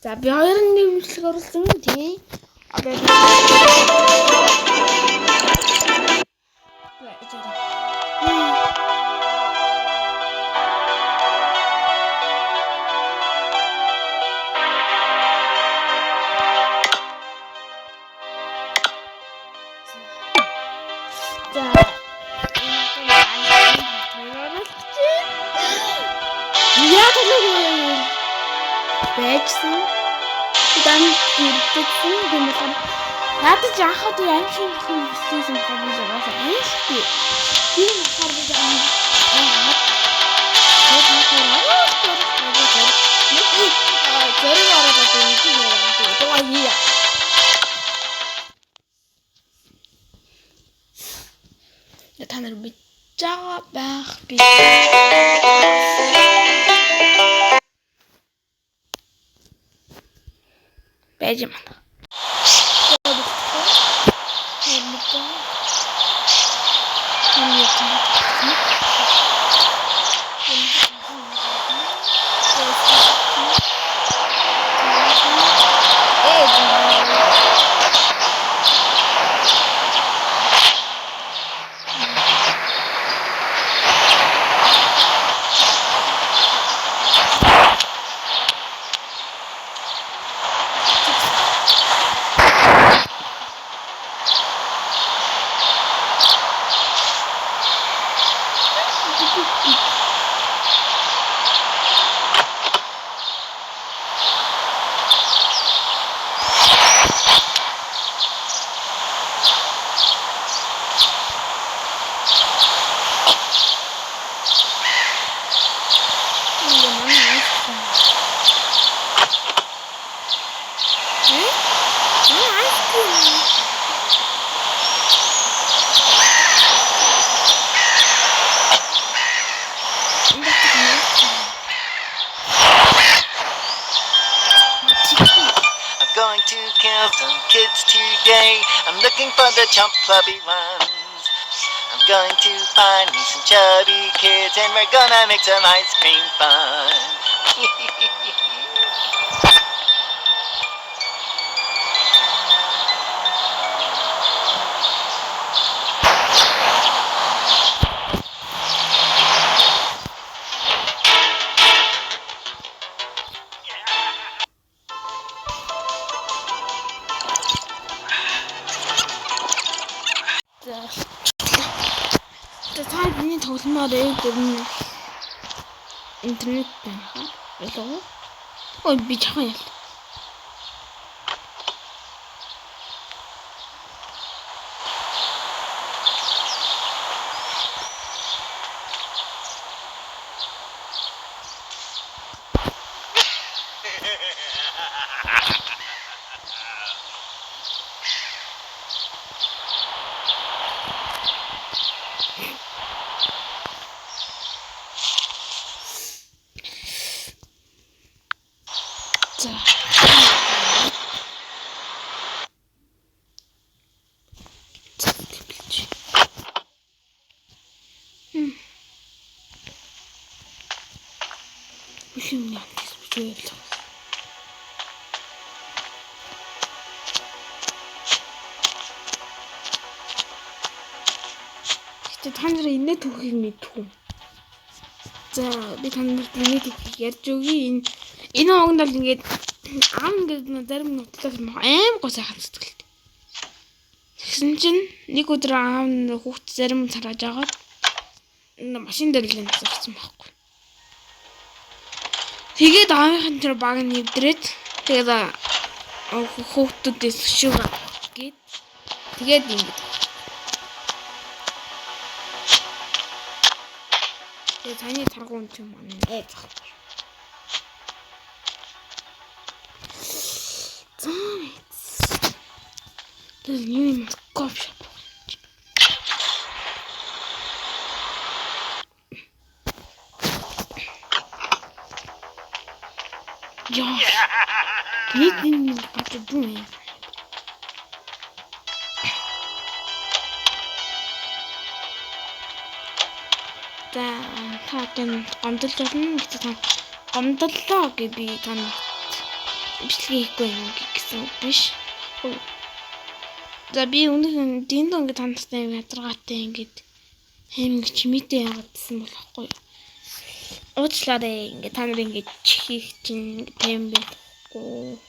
За би хоёрын нэмэлтлэг оруулсан тий. Одоо байжсан. Дан ирдэгсэн гэмээр надад яахад аим шиг юм хэлсэн юм байна. Аим шиг. Тийм хараад та нар бич байгаа байх би. Байж юм. Going to kill some kids today. I'm looking for the chump clubby ones. I'm going to find me some chubby kids and we're gonna make some ice cream fun. Та миний тогломоор гэрн интернет байна. Болоо. Ой би чахан ял. За. Бишим яа гэж бодлоо. Гэтэ та нар энэ түүхийг мэдгүй. За би та нарт энэ түүхийг ярьж өгье. Энэ огт бол ингээд ингээд зарим нутлах аим гоо сайхан сэтгэлтэй. Тэгсэн чинь нэг өдөр аав хүүхд зарим царааж агаад машин дээр л зарсан байхгүй. Тэгээд аавынхан тэр баг нь нэвдрээд тэгээд хүүхдүүдээс шүүг гээд тэгээд ингэж. Тэгээд таны таргуун ч юм аа зах. There's new in my coffee shop. Josh, you didn't know what to do. Та тань гомдол болно гэж та гомдлоо гэж би тань бичлэгээ хийхгүй юм гэсэн үг биш. За би өнөөдөр динд ингээд танартай ядаргаатай ингээд хэм ингэ чимээтэй яваадсан болохгүй. Уучлаарай ингээд та нар ингээд чихих чинь тэм байхгүй.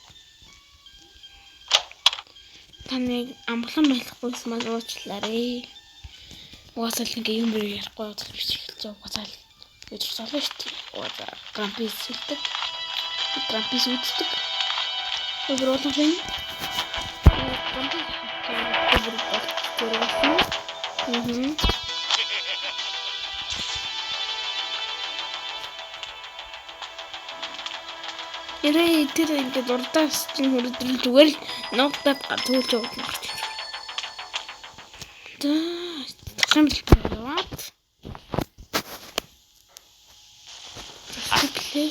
Таныг амглан байлахгүйс маань уучлаарай. Угаасаа л ингээ юм бий ярихгүй удаа биш эхэлж байгаа. Угаасаа л өдөр солоо штий. Угаасаа грампис үлддэг. Грампис үлддэг. Өдөр болон хэн. Грампис Ярэ тэр ингээ дурдаас чинь хөрөдрөл зүгээр л ногдаад гадуулж явуулна. За хамт яваад. Тэглээ.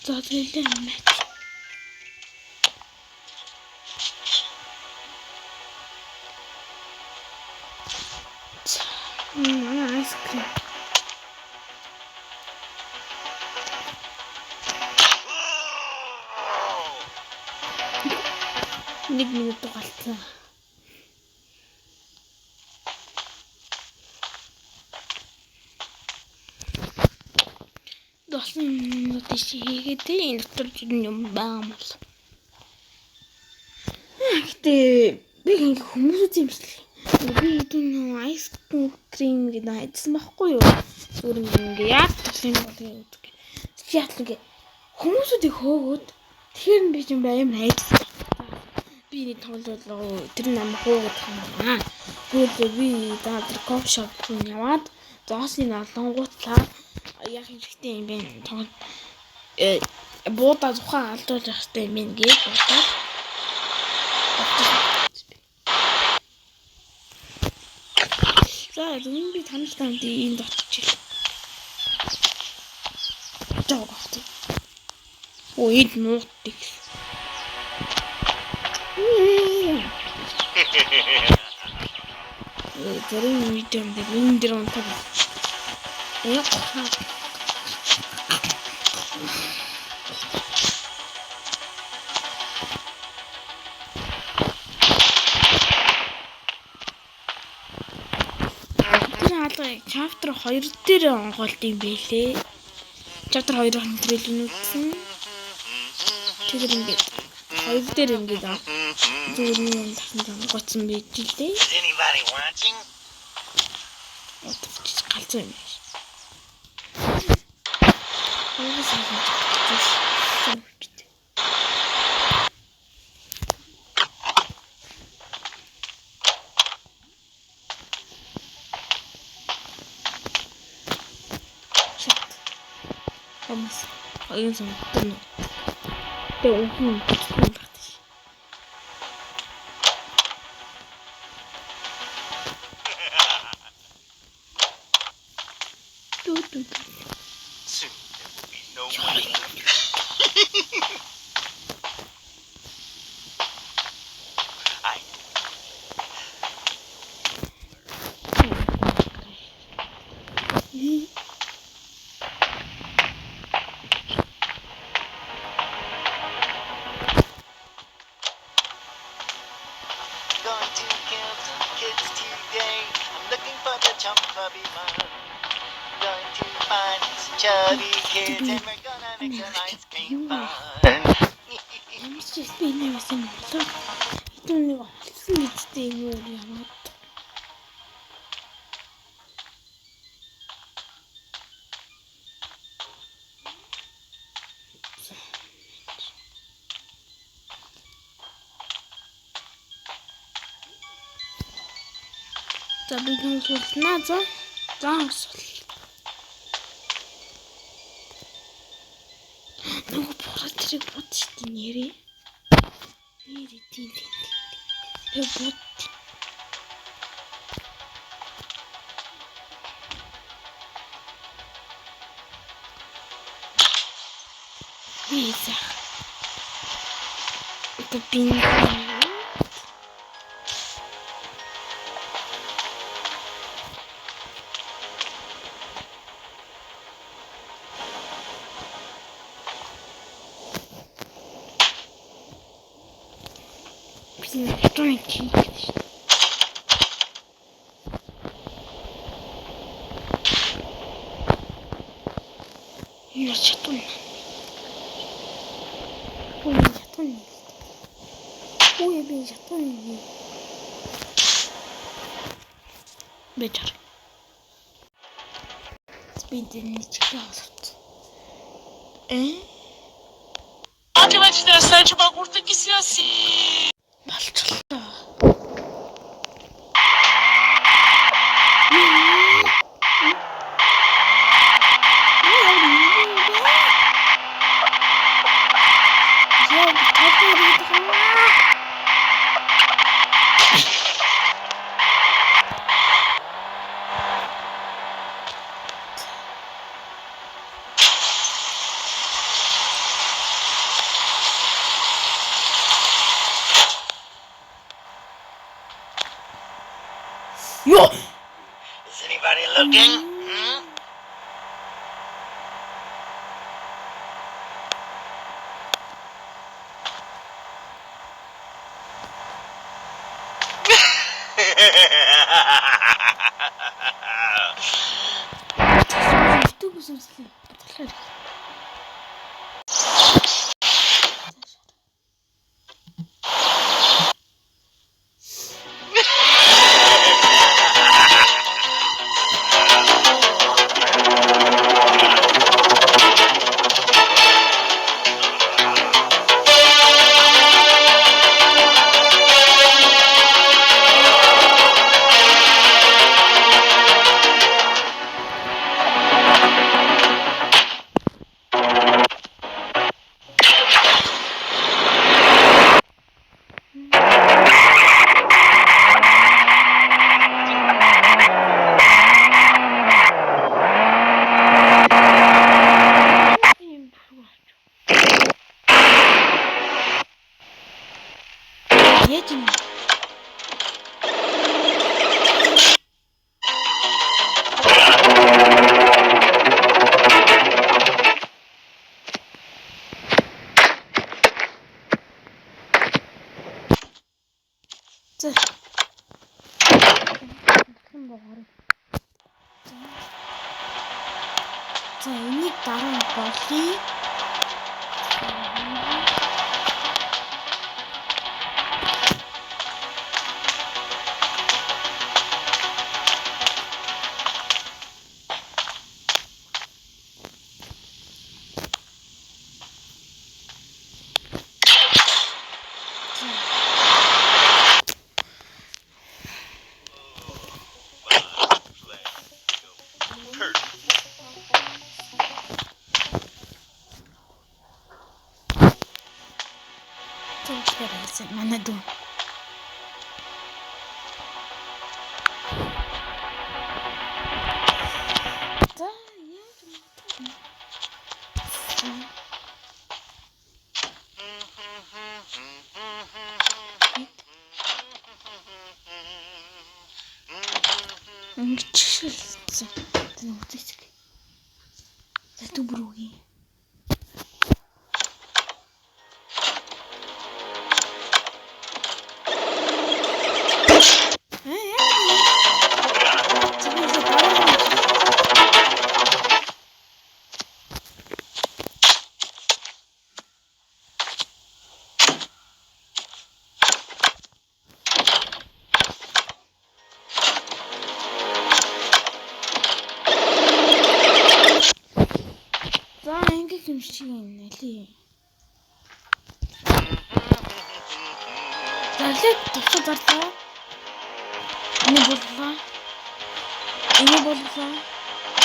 За тэглээ амт. Айскрим. Нэг минут дугаалцсан. Досын минут хийгээд энэ дотор юм байгаа юм бол. Гэтэ би хүмүүс юмшлээ. Би энэ айс крим гэдэг хайдсан байхгүй юу? Зүгээр ингээ яах юм бол гэдэг. Яатлаг хүмүүсүүдийг хөөгөөд тэгэхээр би юм амар хайдсан. Би нэг тоглолоо тэр нам хуугаад ханаа. Тэгвэл би даадэр кофе шоп руу яваад зоосныг олонгуутлаа яах хэрэгтэй юм бэ? Буудаа тухайн алдуулах хэрэгтэй юм гээд бодоод за энэ би танилцсан энэ дотчих. Жогоот. Ой нуутик. Тэрэн видео дээр онтог. Яа. Chapter 2 дээр онголт юм бэлээ. Chapter 2-ын трейлер үзсэн. Тэгэхээр ингээд 2 дээр ингээд зүгээр юм гоцсон байж лээ. Anybody watching? Галзуу юм. Ayun sa tunog. Pero Soon there will be no money. Going to kill some kids today. I'm looking for the chubby one. Going to find some chubby kids and we're gonna make some ice cream fun. It's just been there some more. I don't know what's the word. За би тэнцүүлнэ за. За асуул. Нөгөө буруу тэрийг бодчихдээ нэрээ. Нэрээ тийм. Тэг бод. Виза. Это бин. Ятон чи. Ятон. Ой, ятон. Ой, би ятон. Вечер. Спидерни чекалат. Математикten sadece bak buradaki siyasi. Болчихлоо. Yo! Is anybody looking? Hmm? YouTube үзүүлсэн. Батлаа. Яаж юм? За. Хэн боогоор. За, энийг дараа нь болъё. Тэвчээрсэн манай дүү. За, яаж юм? Ингэчилсэн. Тэр үтсэг. За дүбрүүгийн. За ингэ юм шиг нэлээ. Залуу тусад зарлаа. Энэ боллоо. Энэ боллоо.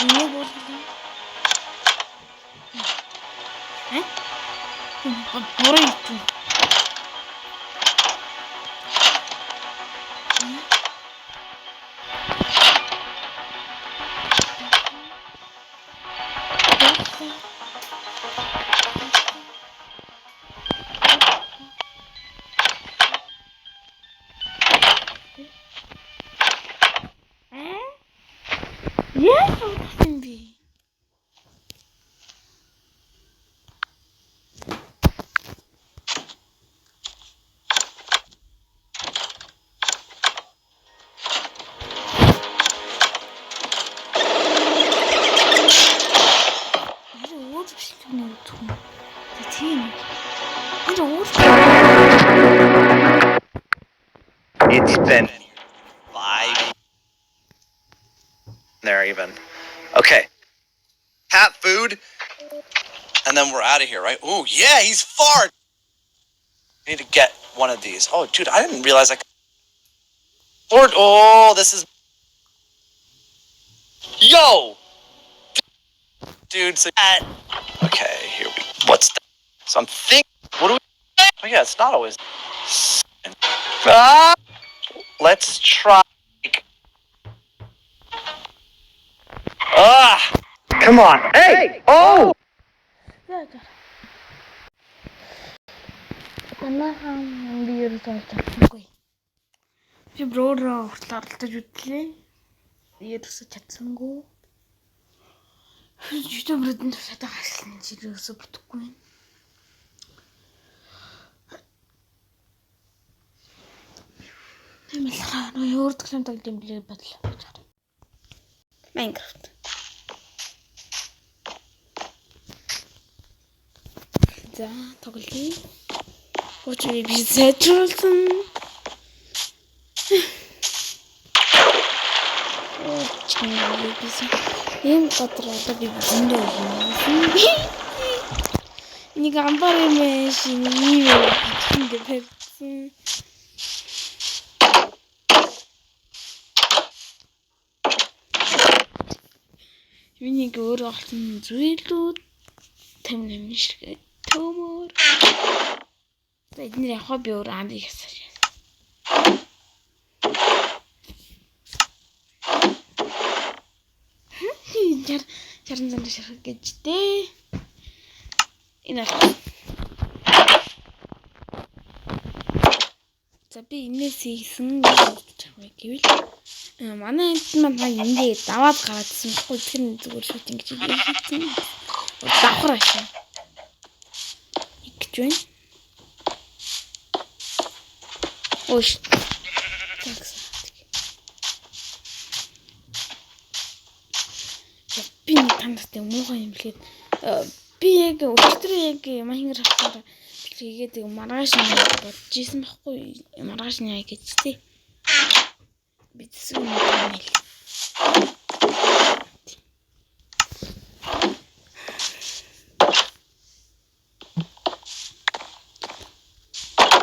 Энэ боллоо. Бороо итэн. Яаж юм бэ? been 5 there even. Okay. Cat food. And then we're out of here, right? Ooh, yeah, he's far. I need to get one of these. Oh, dude, I didn't realize I could afford. Oh, this is. Yo! Dude, so. Okay, here we. What's that? So I'm thinking. What do we. Oh, yeah, it's not always. Ah! Let's try. Ah! Come on. Hey! Oh! Манайхан би ерөөсөө олж чадсангүй. Би броороо хүртэл оролдож үтлээ. Ерөөсөө чадсангүй. YouTube-д нь шатаа хаслан чи ерөөсөө бүтггүй. Тэмэлхаа нөө өөртөө тоглоом дэмблээ бодлоо гэж байна. Minecraft. За, тоглоё. Очи би зэжүүлсэн. Очи бис. Ийм гадар одоо би зөндөө юм. Нэг амбар юм шин ийм ингэ тавьсан. Миний өөр олсон зүйлүүд тэмнэм шиг төмөр. Эдгээр яг би өөр амиг ясаж байна. Чарн зам шарх гэж дээ. Энэ. За би энэс хийсэн гэвэл манай ингээд даваад гараадсан байхгүй тэр зүгээр шууд ингэж хийсэн. Давхраа шин. Игж байна. Ош. Би тандтай муухай юм лээд би яг өчтөр яг махингэр хахаар тэгээд маргааш нь бодож исэн байхгүй маргааш нь яа гэж тий. Битсэн юм байна.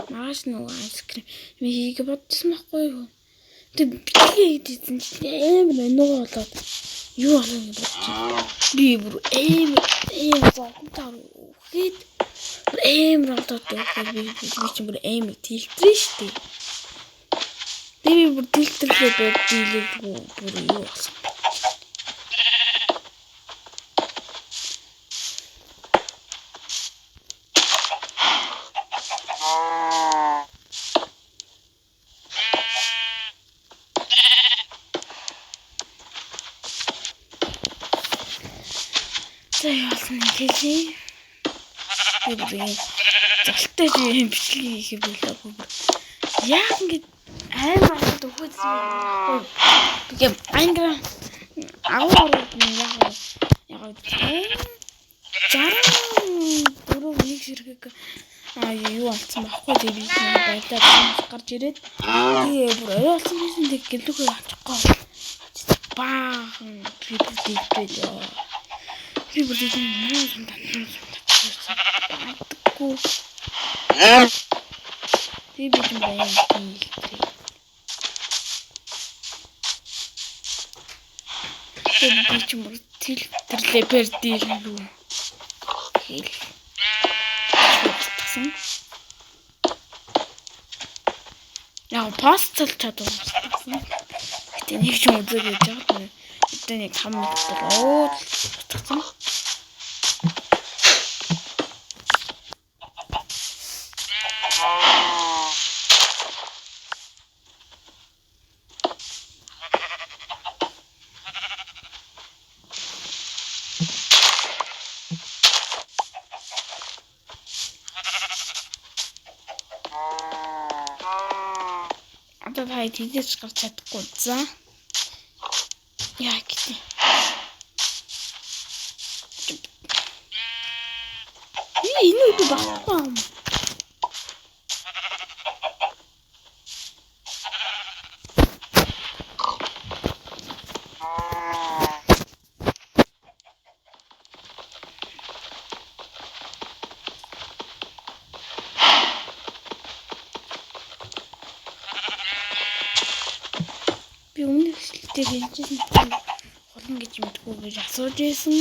Маргааш нь айскрим мийг бодсон байхгүй юу. Тэг битгий хийдсэн чинь амар нөө болоод юу болоо гэж бодчих. Би бүр амар зовтон үхээд амар болоод би чинь бүр амар тэлтрэн штий. Би бүр тэлтрэхээ бэлдээ бүр юу болсон. Яасан хэлээ. Би золтой юм бичлэг хийх байлаагүй. Яг ингээд амар хад өгөөд юм. Би ангра аваад яг дөрөв нэг ширхэг юу болсон байхгүй тийм би байлаа гарч ирээд тэгээ бүр орой болсон гэсэн тэг гэлүүгээ авчихгүй. Баахан би яа. Би бүр тийм юм даа. Би юм байна. Би ч мөр тэлтэрлээ пердилүү. Хэл. Яа пастал чадсан. Гэтэ нэг ч юм үзэж байгаа. Гэтэ нэг хам болоо. Татсан. Давай тийдэж гарч чадахгүй за. Яа гэдэг. Энэ үү багтаа. хинчсэн холно гэж мэдгүй гэж асууж байсан.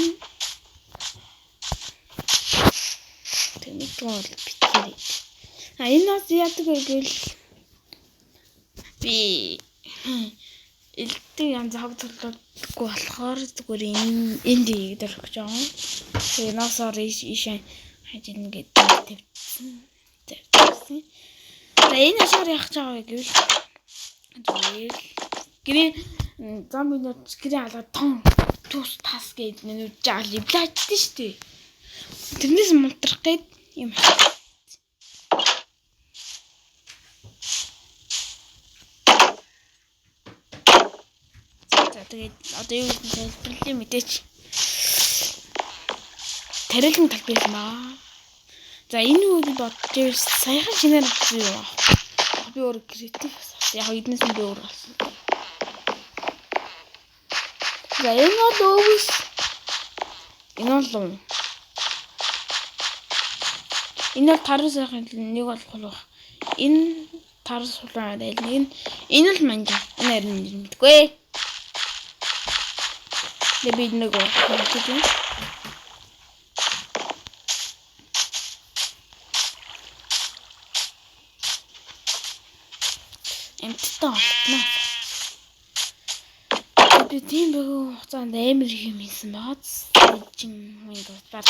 Тэнийг бол битгий. Энэ нас яадаг гэвэл би элдэг янз хог төлөвлөхгүй болохоор зүгээр энд дээрх гэж байгаа. Тэгээ насаар ишээ хажин гэдэг тавьсан. За энэ ашаар яах гэж байгаа гэвэл зүгээр гэрээ зомбинууд гэрээ алгаа том тус тас гэж нүд жаал ивлаачдээ штэ. Тэрнээс мунтрах гээд юм. Тэгээд одоо юу гэж хэлбэрлэе мэдээч. Тарилан талбайсан баа. За энэ үед бодож саяхан шинээр авсан юу? Би өөр креатив яг эднээс нь би өөр болсон. За энэ бол өвс. Энэ бол энэ бол таруу сайхан нэг болох уу? Энэ таруу сулаа нэг энэ л манжа. Энэ харин мэдгүй. Би нэг гоо. Эмттэй олдно. Би тийм бэгөө хугацаанд амар юм хийсэн бааз. Чин минь дутаад.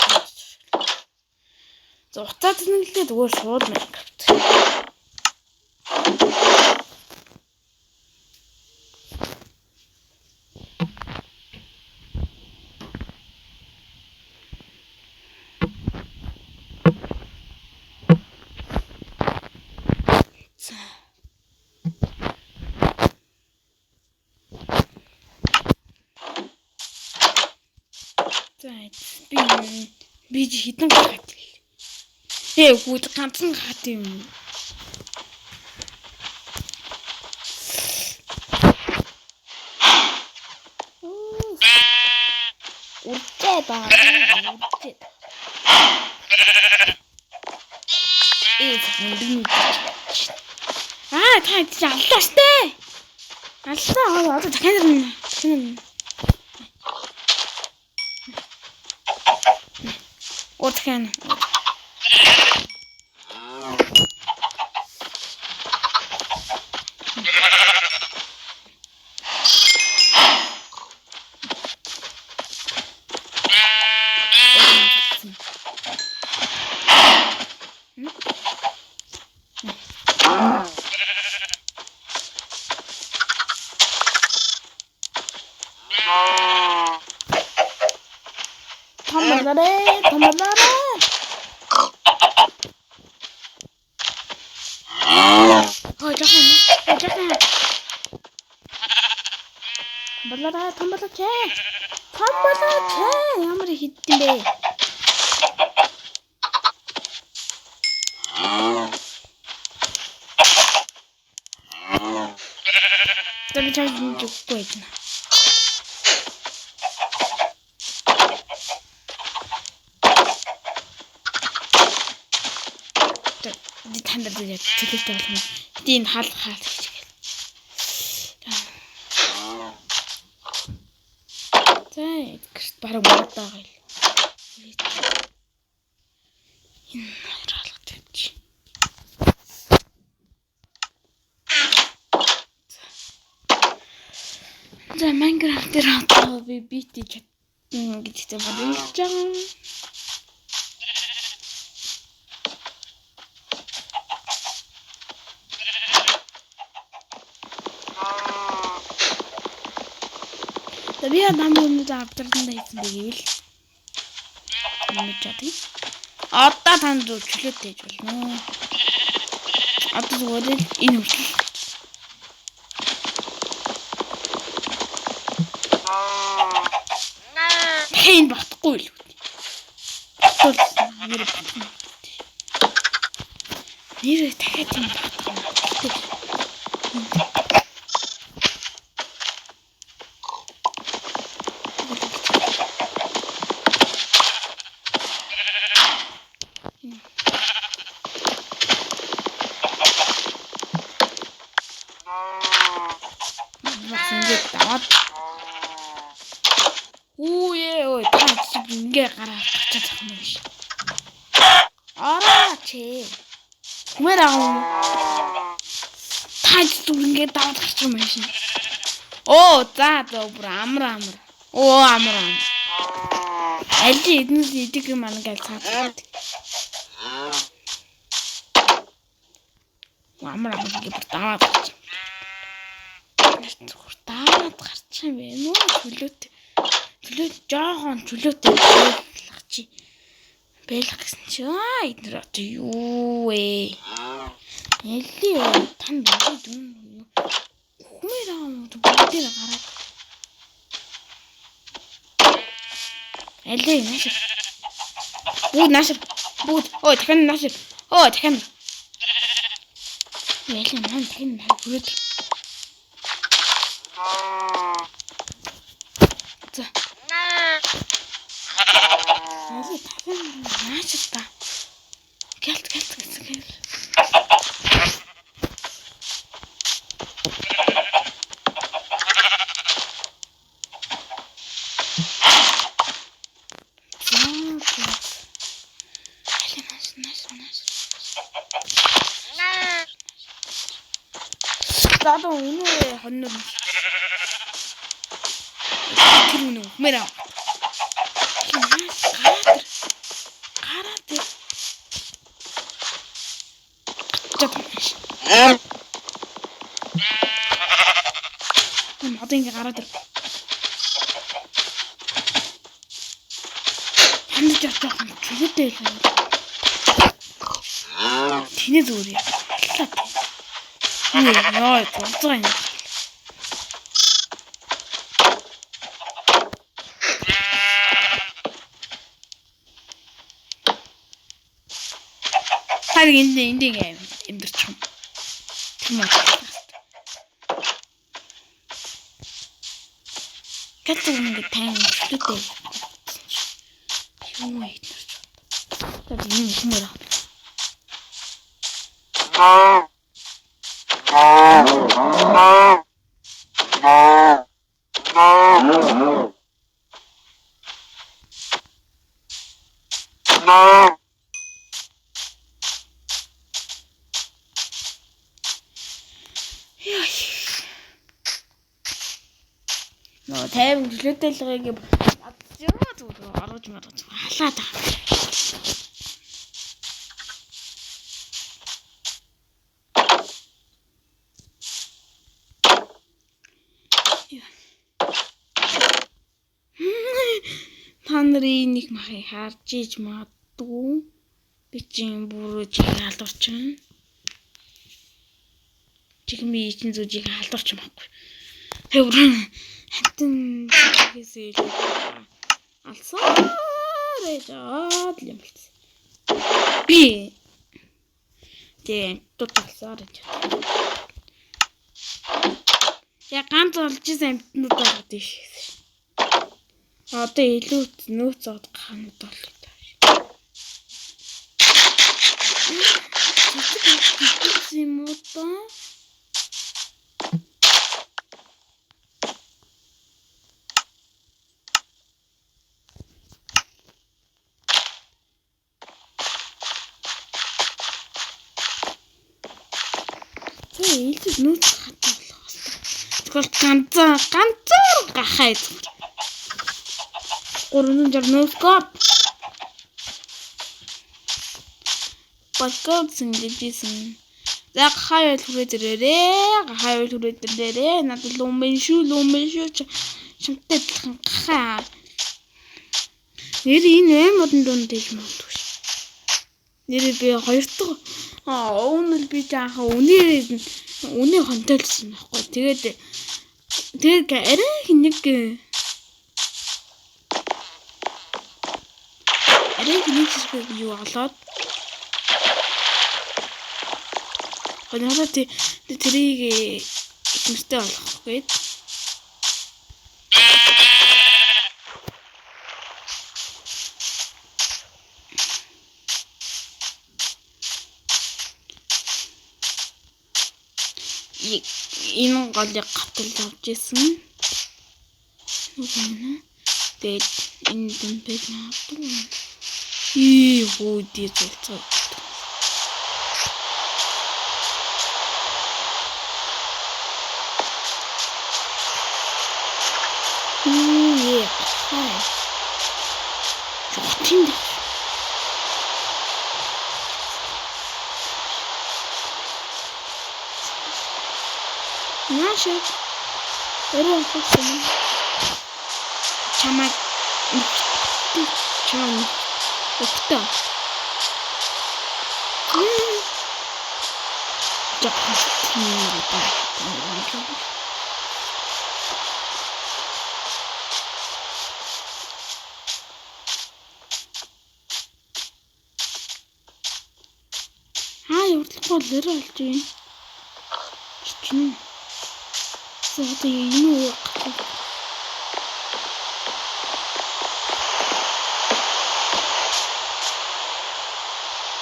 Зуртаад нэглээд зүгээр шууд Minecraft. Би хитэн гат. Гүйд ганцхан гат юм. Үртэй баа. Үртэй. Та аллаа штэ. Аллаа одоо дахиад Отхэн. Тамадare. Ой, жахан. Тамбалаа. Ямар хитэн бэ? Тэр чаг зүггүй байна. Тандэр дээр чөлөөтэй болгоно. Энд хаал гэж гээл. За, гэрт бараг бодоо гэл. Энэ хаалгад тавьчих. За, Minecraft дээр одоо би бит гэж гэдэгтэй бодож байгаа. Би намайг авдрсан дайсан байгээл. Мэдээ. Одоо танд чөлөөтэй гэж болно. Одоо зүгээр энэ үртэл. Хэн багтахгүй л үү. Багтвал нэр батна. Нэр дахиад юм багтана. Даваад ингээ гараад очиж байгаа юм биш. Араач. Мэраа. Таач зүрхээ даваад гарч юм байна шин. Оо за бүр амар. Оо амар. Аль эднээс идэг юм аа гэж цаад. Амар ингэ даваад гарч. Даваад гарч юм бэ. Нөө чөлөөт жоохон чөлөөтэй чи бэлх гэсэн чи эднэр одоо юу вэ? Ялли тань бүгд юм. Хүмээрээ бүгдээр гараад. Ялли наашир. Бүгд ой дахин наашир. Ой дахин. Ялли маань дахин бүгд. За. Ялли дахин наашир та. Гэлт гэсэн. 나도 오늘 건너 들어오는 메라 가라들 나도 이제 가라들 한두 짝짝 죽을 때 뒤에 소리야 야, 어쩌냐. 하긴 인딩에 힘들죠. 정말. 같이 오는 게 다행히 죽을 때. 정말 힘들죠. 나도 이미 힘들어. 너 대응 들렸다는 게 맞죠? 알아주지 말아줘. 할라다. Та нарын нэг махыг харж иж магадгүй би чинь бүрэж халдварчин. Чигми чинь зүжиг халдварч магадгүй. Тэр хатан хийсээ алсаарэ жаад юм биш. Би туталсаарэ жаад. Я ганц олж исэн амтнуудаа гадаг шигсэн. Одоо илүү нөөц зоод ханад болдог таа. юм уу та? Илт нүүц хатаа болохоос. Тэгвэл ганцаар гахаа. 360 нөөцгөө. Подкаст ингэж за хаяа түрээ дээрээ хаяа түрээ дээрээ надад лумэн шүү чамтай адилхан гахаа. Нэр энэ модон донд дэж магадгүй ш. Нэр би хоёр дахь өнөр би жаахан үний хонтолсон байхгүй. Тэгээд арай нэг зүйл юу болоод Гонороо тэрийг ихэмстэй болох гээд энэ голыг гаталж авч ирсэн. Тэгээд энэ дэм байж магадгүй. Ий хөөдий зулцаа. Яа. Хай. Тэнд. Наша. Эрен хөсөн. Чамаа чам. Өгтөө. Жахан тийм бай. Урдлахгүй лэр болж байна. Чинь. Зөөд юу гэх.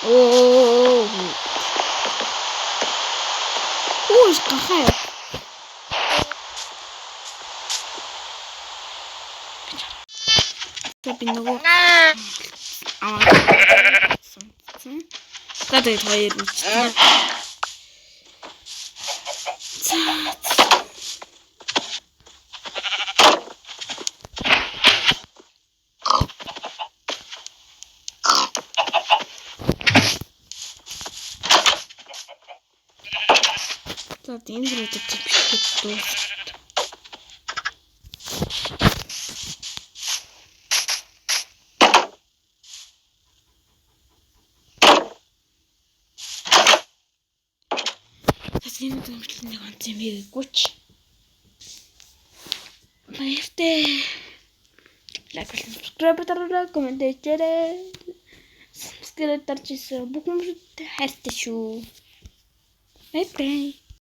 Оо. Ууш гахаа. Би нөгөө Гадай хоёр үстэй. За энэ рүү чипстэй. Энэ дэмжлэнийг онц юм гээгүй ч. Баяртай. Лайк, subscribe дараарай, коммент хийгээрэй. Subscribe дарж ирсэн бүх хүмүүст хайртай шүү. Бай бай.